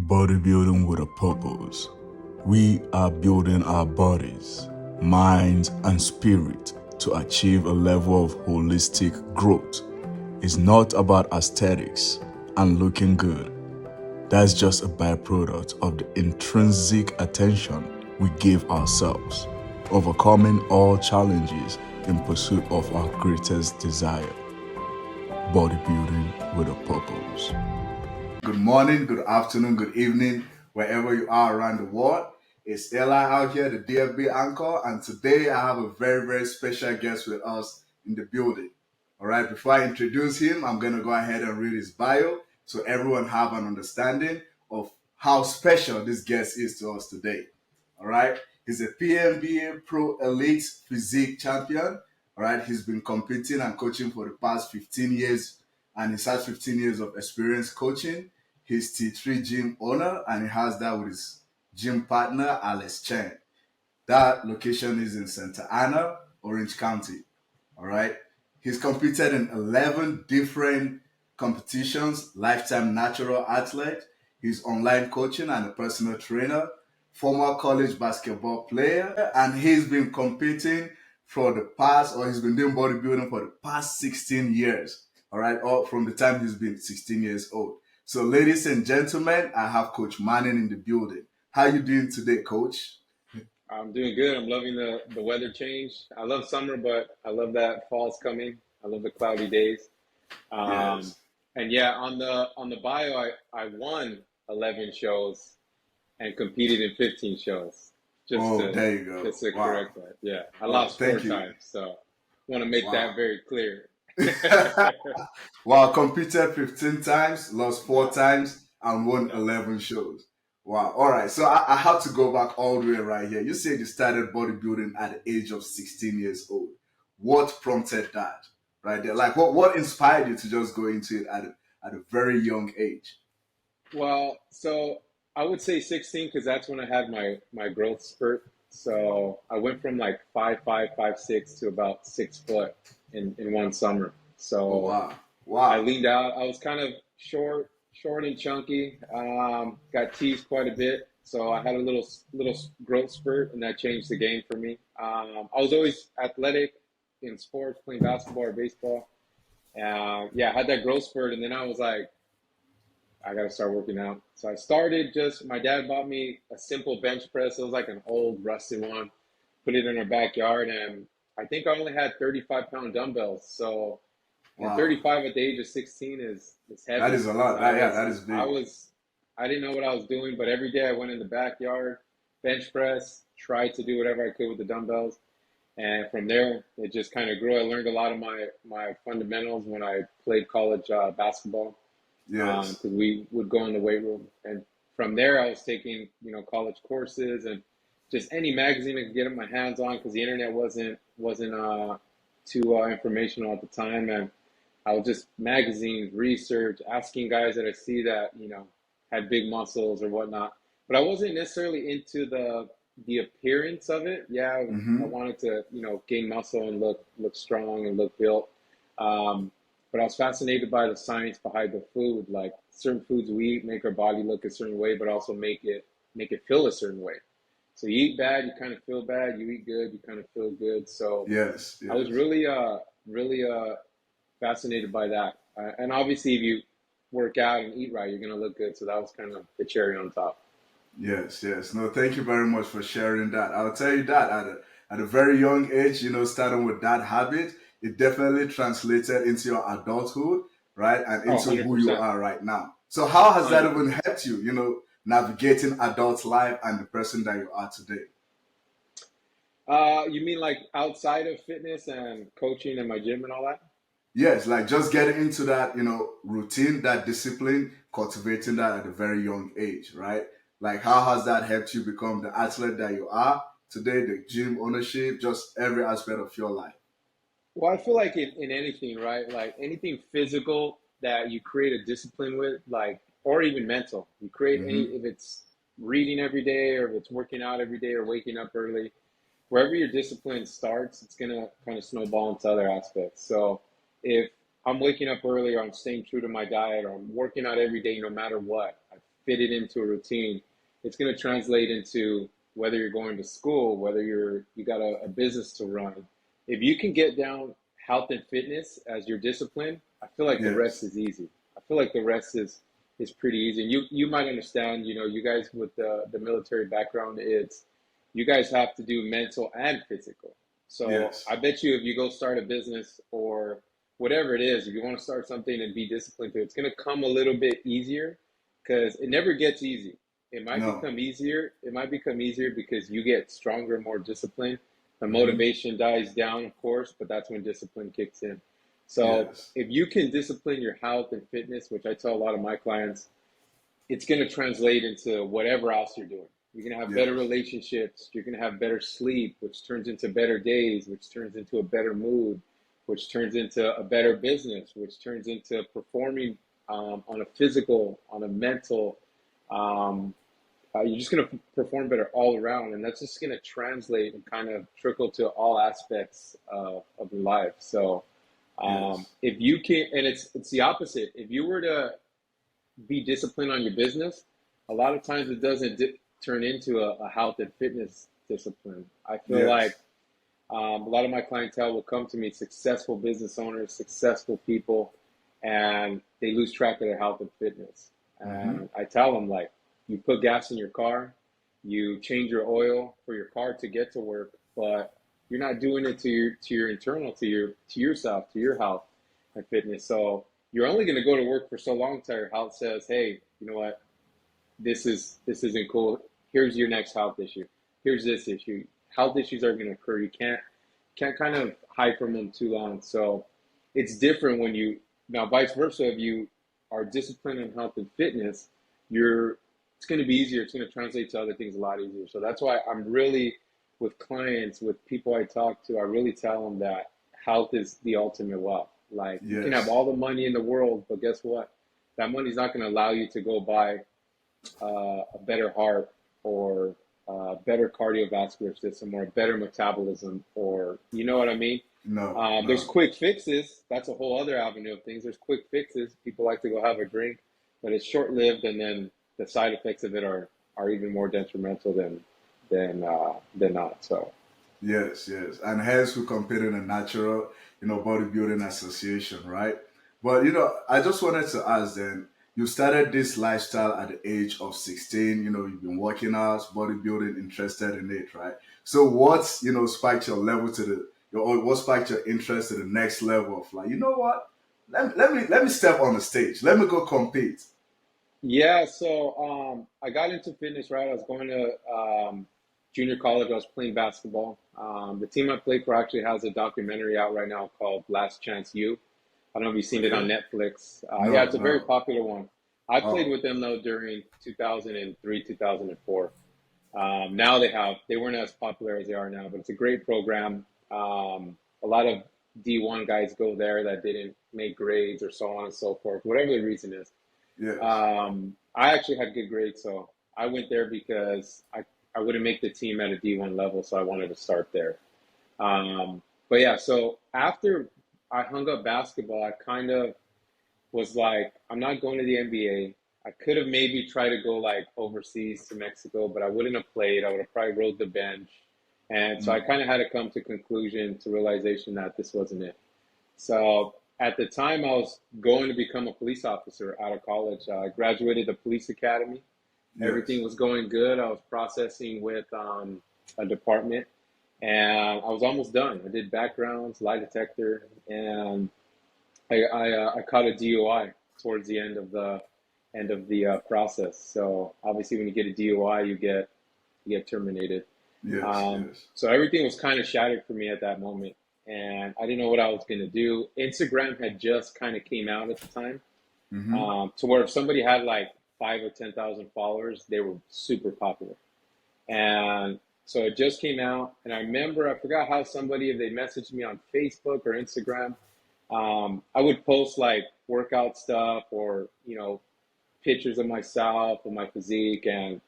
Bodybuilding with a purpose. We are building our bodies, minds, and spirit to achieve a level of holistic growth. It's not about aesthetics and looking good. That's just a byproduct of the intrinsic attention we give ourselves, overcoming all challenges in pursuit of our greatest desire. Bodybuilding with a purpose. Good morning, good afternoon, good evening, wherever you are around the world. It's Eli out here, the DFB anchor, and today I have a very, very special guest with us in the building. All right, before I introduce him, I'm going to go ahead and read his bio so everyone have an understanding of how special this guest is to us today. All right, he's a PNBA Pro Elite Physique champion. All right, he's been competing and coaching for the past 15 years, and he's had 15 years of experience coaching. He's T3 gym owner, and he has that with his gym partner, Alex Chang. That location is in Santa Ana, Orange County. All right. He's competed in 11 different competitions, lifetime natural athlete. He's online coaching and a personal trainer, former college basketball player, and he's been competing for the past, or he's been doing bodybuilding for the past 16 years. All right. Or from the time he's been 16 years old. So, ladies and gentlemen, I have Coach Manny in the building. How you doing today, Coach? I'm doing good. I'm loving the weather change. I love summer, but I love that fall's coming. I love the cloudy days. Yes. And yeah, on the bio, I won 11 shows and competed in 15 shows. There you go. Just to Wow. correct that. Yeah, I lost four times, so want to make that very clear. Wow, competed 15 times, lost 4 times, and won 11 shows. Wow. All right. So I have to go back all the way right here. You said you started bodybuilding at the age of 16 years old. What prompted that right there? Like, what inspired you to just go into it at a very young age? Well, so I would say 16 because that's when I had my growth spurt. So I went from like 5'5", 5'6" to about 6 foot in one summer. Oh, So wow. I Wow. leaned out. I was kind of short and chunky. Got teased quite a bit. So I had a little growth spurt, and that changed the game for me. I was always athletic in sports, playing basketball or baseball. Yeah, I had that growth spurt, and then I was like, I got to start working out. So I started my dad bought me a simple bench press. It was like an old rusted one, put it in our backyard. And I think I only had 35-pound dumbbells. So, and Wow. 35 at the age of 16 is heavy. That is a lot. That is big. I didn't know what I was doing, but every day I went in the backyard, bench press, tried to do whatever I could with the dumbbells. And from there, it just kind of grew. I learned a lot of my fundamentals when I played college basketball. Yes. Because we would go in the weight room, and from there I was taking college courses and just any magazine I could get my hands on because the internet wasn't too informational at the time, and I was just magazines, research, asking guys that I see that had big muscles or whatnot, but I wasn't necessarily into the appearance of it. Yeah, I wanted to gain muscle and look strong and look built. But I was fascinated by the science behind the food, like certain foods we eat make our body look a certain way, but also make it feel a certain way. So you eat bad, you kind of feel bad. You eat good, you kind of feel good. So Yes. I was really fascinated by that. And obviously, if you work out and eat right, you're gonna look good. So that was kind of the cherry on top. Yes, yes. No, thank you very much for sharing that. I'll tell you that at a very young age, starting with that habit, it definitely translated into your adulthood, right? And Oh, into who you 100%. are right now. So how has that even 100%. helped you, navigating adult life and the person that you are today? You mean like outside of fitness and coaching and my gym and all that? Yes, like just getting into that, routine, that discipline, cultivating that at a very young age, right? Like how has that helped you become the athlete that you are today, the gym ownership, just every aspect of your life? Well, I feel like in anything, right? Like anything physical that you create a discipline with, like, or even mental, you create if it's reading every day or if it's working out every day or waking up early, wherever your discipline starts, it's going to kind of snowball into other aspects. So if I'm waking up early or I'm staying true to my diet or I'm working out every day, no matter what, fit it into a routine, it's going to translate into whether you're going to school, whether you got a business to run. If you can get down health and fitness as your discipline, I feel like the rest Yes. is easy. I feel like the rest is pretty easy. And you might understand, you guys with the military background, it's you guys have to do mental and physical. So Yes. I bet you if you go start a business or whatever it is, if you want to start something and be disciplined to it, it's going to come a little bit easier because it never gets easy. It might No. become easier. It might become easier because you get stronger, more disciplined. The Mm-hmm. motivation dies down, of course, but that's when discipline kicks in. So Yes. if you can discipline your health and fitness, which I tell a lot of my clients, it's going to translate into whatever else you're doing. You're going to have better Yes. relationships. You're going to have better sleep, which turns into better days, which turns into a better mood, which turns into a better business, which turns into performing on a physical, on a mental. Um, you're just going to perform better all around. And that's just going to translate and kind of trickle to all aspects of your life. So Yes. if you can, and it's the opposite. If you were to be disciplined on your business, a lot of times it doesn't turn into a health and fitness discipline. I feel like Yes. a lot of my clientele will come to me, successful business owners, successful people, and they lose track of their health and fitness. Mm-hmm. And I tell them, like, you put gas in your car, you change your oil for your car to get to work, but you're not doing it to your internal, to yourself, to your health and fitness. So you're only going to go to work for so long till your health says, hey, you know what, this isn't cool. Here's your next health issue. Here's this issue. Health issues are going to occur. You can't kind of hide from them too long. So it's different when you now vice versa. If you are disciplined in health and fitness, you're it's going to be easier. It's going to translate to other things a lot easier. So that's why I'm really with clients, with people I talk to, I really tell them that health is the ultimate wealth. Like you can have Yes. all the money in the world, but guess what? That money's not going to allow you to go buy a better heart or better cardiovascular system or a better metabolism or you know what I mean? No. There's No. quick fixes. That's a whole other avenue of things. There's quick fixes. People like to go have a drink, but it's short lived, and then the side effects of it are even more detrimental than not. So Yes, yes. And hence we compete in a natural, bodybuilding association, right? But I just wanted to ask then, you started this lifestyle at the age of 16, you've been working out, bodybuilding, interested in it, right? So what's, spiked your level to what spiked your interest to the next level of like, you know what? Let me step on the stage. Let me go compete. yeah, so I got into fitness, right? I was going to junior college. I was playing basketball. The team I played for actually has a documentary out right now called Last Chance U. I don't know if you've seen it on Okay. Netflix. Yeah, No, it's a very no. popular one. I played Oh, with them though during 2003, 2004. Now they weren't as popular as they are now, but it's a great program. A lot of D1 guys go there that didn't make grades or so on and so forth, whatever the reason is. yes. I actually had good grades, so I went there because I wouldn't make the team at a D1 level, so I wanted to start there. But yeah, so after I hung up basketball, I kind of was like, I'm not going to the NBA. I could have maybe tried to go like overseas to Mexico, but I wouldn't have played. I would have probably rode the bench. And so I Mm, kind of had to come to conclusion, to realization that this wasn't it. So at the time, I was going to become a police officer out of college. I graduated the police academy. yes. Everything was going good. I was processing with a department, and I was almost done. I did backgrounds, lie detector, and I caught a DUI towards the end of the process. So obviously, when you get a DUI, you get terminated. Yes, yes. So everything was kind of shattered for me at that moment, and I didn't know what I was gonna do. Instagram had just kind of came out at the time, Mm-hmm. to where if somebody had like 5 or 10,000 followers, they were super popular. And so it just came out, and I remember I forgot how somebody if they messaged me on Facebook or Instagram. I would post like workout stuff or pictures of myself and my physique, and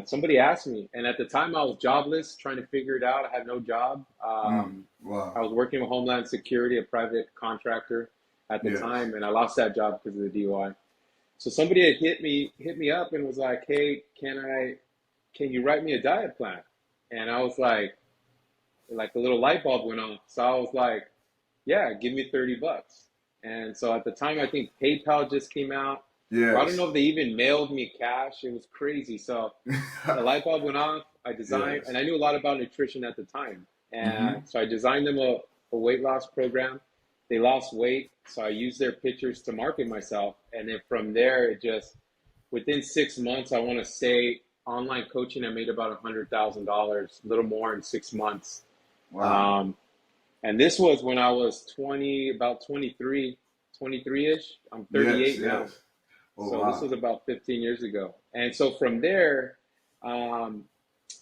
somebody asked me, and at the time I was jobless, trying to figure it out. I had no job. Mm, I wow. was working with Homeland Security, a private contractor at the Yes. time, and I lost that job because of the DUI. So somebody had hit me up and was like, "Hey, can you write me a diet plan?" And I was like a little light bulb went on. So I was like, "Yeah, give me $30." And so at the time, I think PayPal just came out, or I don't know Yes. if they even mailed me cash. It was crazy. So the light bulb went off. I designed, Yes. and I knew a lot about nutrition at the time. And Mm-hmm. so I designed them a weight loss program. They lost weight, so I used their pictures to market myself. And then from there, it just, within 6 months, I want to say online coaching, I made about $100,000, a little more in 6 months. Wow. Um, and this was when I was 20, about 23-ish. I'm Yes. 38 now. Yes. Oh So this wow. was about 15 years ago. And so from there, um,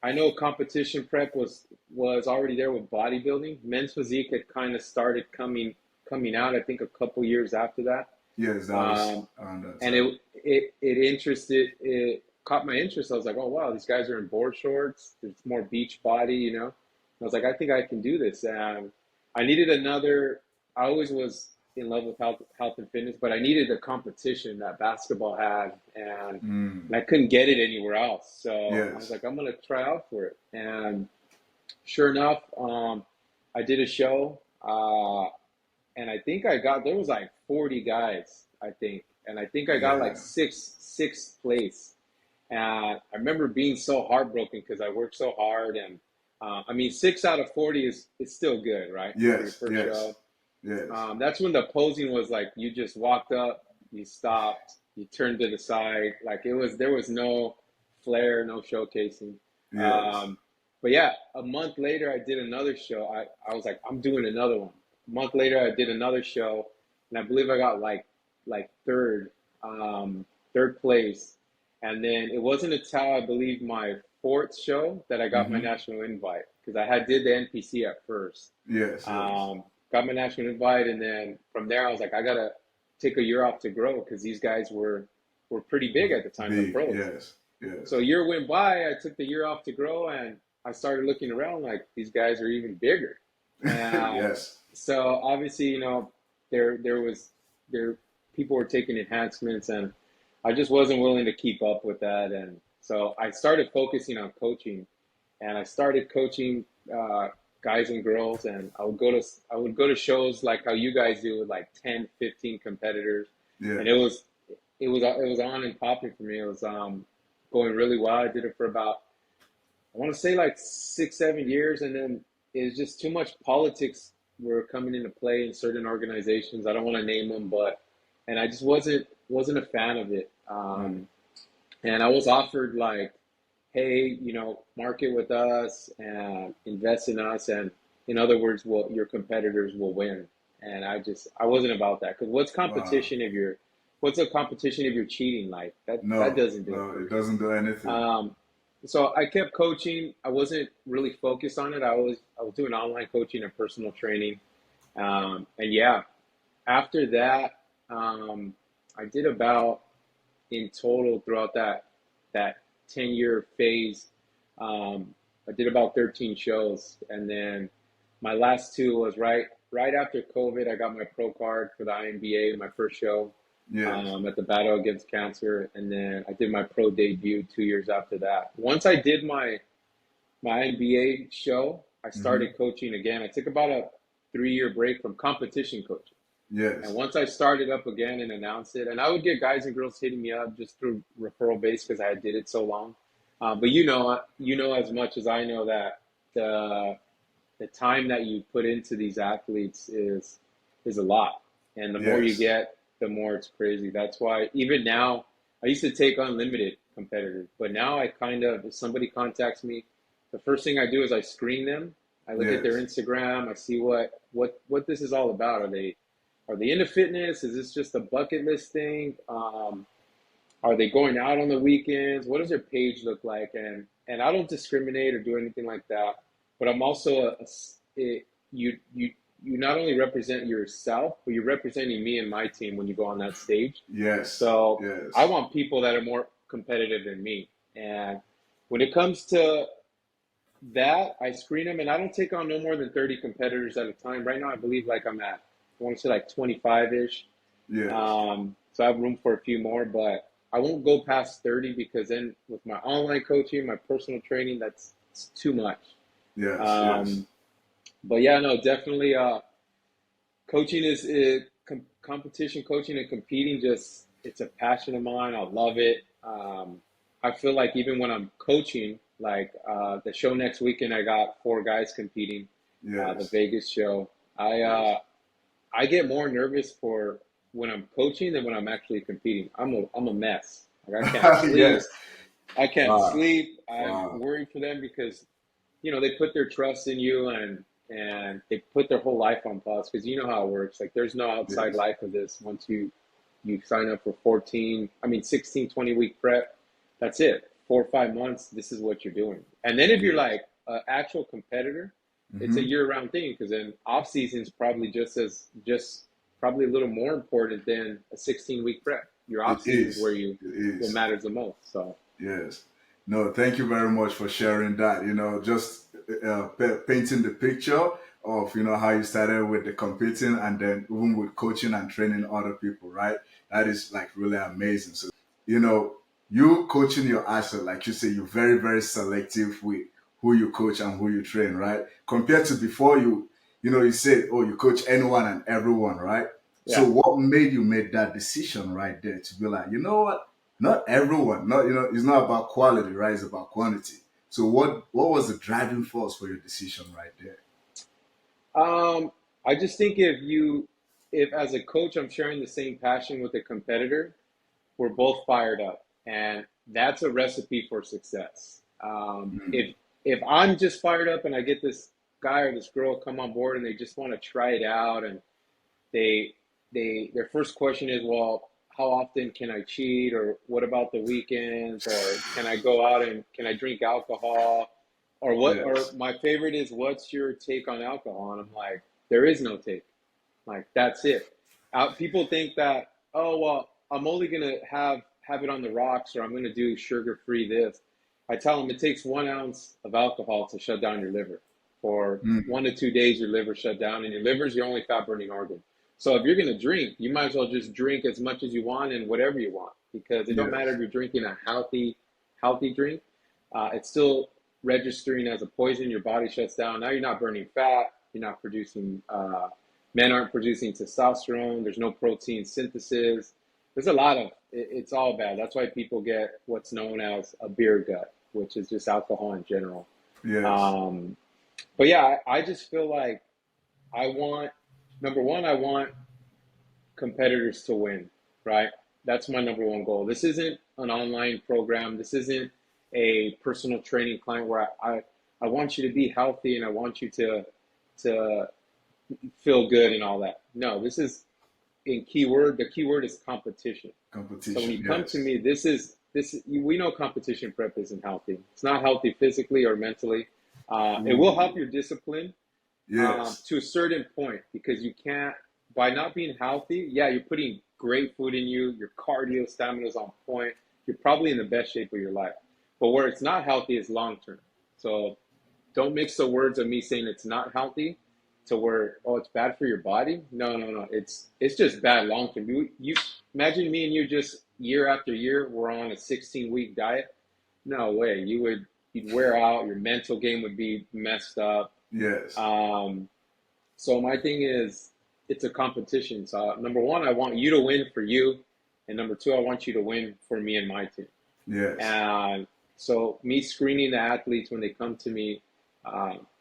I know competition prep was already there with bodybuilding. Men's physique had kind of started coming out, I think a couple years after that. Yes, that was Um, around that and time. it caught my interest. I was like, oh wow, these guys are in board shorts. It's more beach body, you know. I was like, I think I can do this. I needed another. I always was in love with health and fitness, but I needed the competition that basketball had, and Mm. I couldn't get it anywhere else. So I was Yes. like, I'm gonna try out for it. And sure enough, I did a show, and I think I got there was like 40 guys, I think, and I think I got like Yeah. sixth place. And I remember being so heartbroken because I worked so hard, and I mean, 6 out of 40 is still good, right, for your Yes. first Yes. show. Yes. That's when the posing was like you just walked up, you stopped, you turned to the side, like there was no flair, no showcasing. Yes. Um, but yeah, a month later I did another show. I was like, I'm doing another one. A month later I did another show, and I believe I got like third place. And then it wasn't until I believe my fourth show that I got my Mm-hmm. national invite because I had did the NPC at first. Yes. Yes. Got my national invite, and then from there I was like, I gotta take a year off to grow because these guys were pretty big at the time, the Big. pros. Yes. So Yes. a year went by, I took the year off to grow, and I started looking around like these guys are even bigger. And Yes. so obviously, you know, there was there people were taking enhancements, and I just wasn't willing to keep up with that. And so I started focusing on coaching, and I started coaching guys and girls, and I would go to shows like how you guys do with like 10, 15 competitors, and Yes. it was on and popping for me. It was going really well. I did it for about, I want to say like 6, 7 years, and then it was just too much politics were coming into play in certain organizations. I don't want to name them, but and I just wasn't a fan of it. Mm. And I was offered like, hey, you know, market with us and invest in us, and in other words, well, your competitors will win. And I wasn't about that because Wow. what's a competition if you're cheating? Like that No. doesn't do it No. for It me. doesn't do anything. Um, so I kept coaching. I wasn't really focused on it. I was doing online coaching and personal training. And yeah, after that, I did about in total throughout that 10-year phase. I did about 13 shows, and then my last two was right after COVID. I got my pro card for the INBA, my first show Yes. at the Battle Against Cancer, and then I did my pro debut 2 years after that. Once I did my NBA show, I Mm-hmm. started coaching again. I took about a 3-year break from competition coaching. And Yes. once I started up again and announced it, and I would get guys and girls hitting me up just through referral base because I did it so long. But you know as much as I know that the the time that you put into these athletes is a lot, and the more you Yes. get, the more it's crazy. That's why even now, I used to take unlimited competitors, but now I kind of, if somebody contacts me, the first thing I do is I screen them. I look at their Yes. Instagram. I see what this is all about. Are they into fitness? Is this just a bucket list thing? Are they going out on the weekends? What does their page look like? And I don't discriminate or do anything like that. But I'm also you not only represent yourself, but you're representing me and my team when you go on that stage. Yes. So I Yes. want people that are more competitive than me. And when it comes to that, I screen them, and I don't take on no more than 30 competitors at a time. Right now, I believe like I'm at, I want to say like 25 ish. Yes. So I have room for a few more, but I won't go past 30 because then with my online coaching, my personal training, that's it's too much. Yes, yes. Um, but yeah, no, definitely. Coaching is competition coaching and competing. Just it's a passion of mine. I love it. I feel like even when I'm coaching, like the show next weekend, I got four guys competing. The Yes, Vegas show. I yes. uh, I get more nervous for when I'm coaching than when I'm actually competing. I'm a mess. Like I can't sleep. Yes. I can't Wow. sleep. I'm Wow. worried for them because they put their trust in you and they put their whole life on pause because you know how it works. Like there's no outside Yes. life of this. Once you sign up for 16, 20 week prep, that's it. 4 or 5 months, this is what you're doing. And then if you're Yes. like an actual competitor, it's a Mm-hmm. year-round thing because then off season is probably just probably a little more important than a 16-week prep. Your It off season is is. where you It what is. matters the most. So Yes. No, thank you very much for sharing that. Just painting the picture of, how you started with the competing and then even with coaching and training other people, right? That is like really amazing. So, you know, you coaching your athlete, like you say, you're very, very selective with who you coach and who you train, right? Compared to before you said, oh, you coach anyone and everyone, right? So yeah. what made you make that decision right there to be like, you know what? Not everyone, not it's not about quality, right? It's about quantity. So what was the driving force for your decision right there? I just think if as a coach, I'm sharing the same passion with a competitor, we're both fired up, and that's a recipe for success. Mm, If I'm just fired up and I get this guy or this girl come on board and they just want to try it out, and they their first question is, well, how often can I cheat, or what about the weekends, or can I go out and can I drink alcohol, or yes. my favorite is, what's your take on alcohol? And I'm like, there is no take. Like that's it. People think that, oh well, I'm only gonna have it on the rocks, or I'm gonna do sugar free this. I tell them it takes 1 ounce of alcohol to shut down your liver. For Mm, 1 to 2 days, your liver shut down, and your liver is your only fat burning organ. So if you're gonna drink, you might as well just drink as much as you want and whatever you want, because it don't matter yes. if you're drinking a healthy drink. It's still registering as a poison. Your body shuts down. Now you're not burning fat. You're not producing men aren't producing testosterone. There's no protein synthesis. There's a lot of it's all bad. That's why people get what's known as a beer gut, which is just alcohol in general. Yes. Um, but yeah, I just feel like I want number one, I want competitors to win, right? That's my number one goal. This isn't an online program. This isn't a personal training client where I want you to be healthy and I want you to feel good and all that. No, this is the keyword is competition. So when Competition. you come to Yes. me, we know competition prep isn't healthy. It's not healthy physically or mentally. It will help Ooh. your discipline Yes. to a certain point, because you can't, by not being healthy, yeah, you're putting great food in you, your cardio stamina is on point, you're probably in the best shape of your life. But where it's not healthy is long term. So don't mix the words of me saying it's not healthy to where, oh, it's bad for your body. No, no, no. It's just bad long term. You imagine me and you just year after year we're on a 16-week diet. No way. You'd wear out. Your mental game would be messed up. Yes. Um, so my thing is, it's a competition. So number one, I want you to win for you, and number two, I want you to win for me and my team. Yes. And so me screening the athletes when they come to me,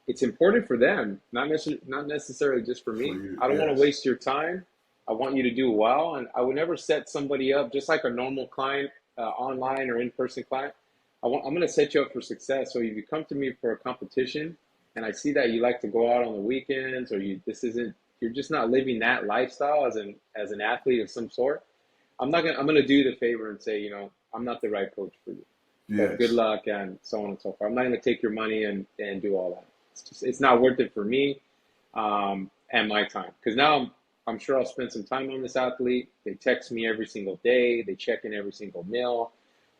it's important for them, not necessarily just for For me. you. I don't want to Yes. waste your time. I want you to do well, and I would never set somebody up just like a normal client, online or in-person client. I'm going to set you up for success. So if you come to me for a competition, and I see that you like to go out on the weekends, or you're just not living that lifestyle as an athlete of some sort. I'm gonna do the favor and say, I'm not the right coach for you, but good Yes. luck and so on and so forth. I'm not gonna take your money and do all that. It's not worth it for me, and my time. Because now I'm sure I'll spend some time on this athlete. They text me every single day. They check in every single meal.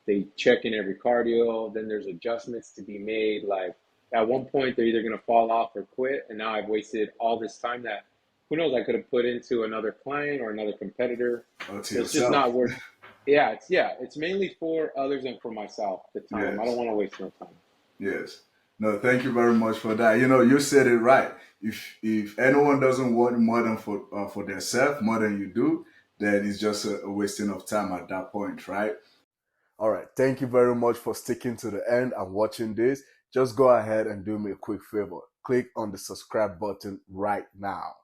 They check in every cardio. Then there's adjustments to be made. Like at one point, they're either gonna fall off or quit, and now I've wasted all this time that who knows, I could have put into another client or another competitor. Or to So it's just yourself. not worth. Yeah, it's mainly for others and for myself. The time, I don't Yes. want to waste no time. Yes. No, thank you very much for that. You know, you said it right. If anyone doesn't want more than for themselves, more than you do, then it's just a wasting of time at that point, right? All right. Thank you very much for sticking to the end and watching this. Just go ahead and do me a quick favor. Click on the subscribe button right now.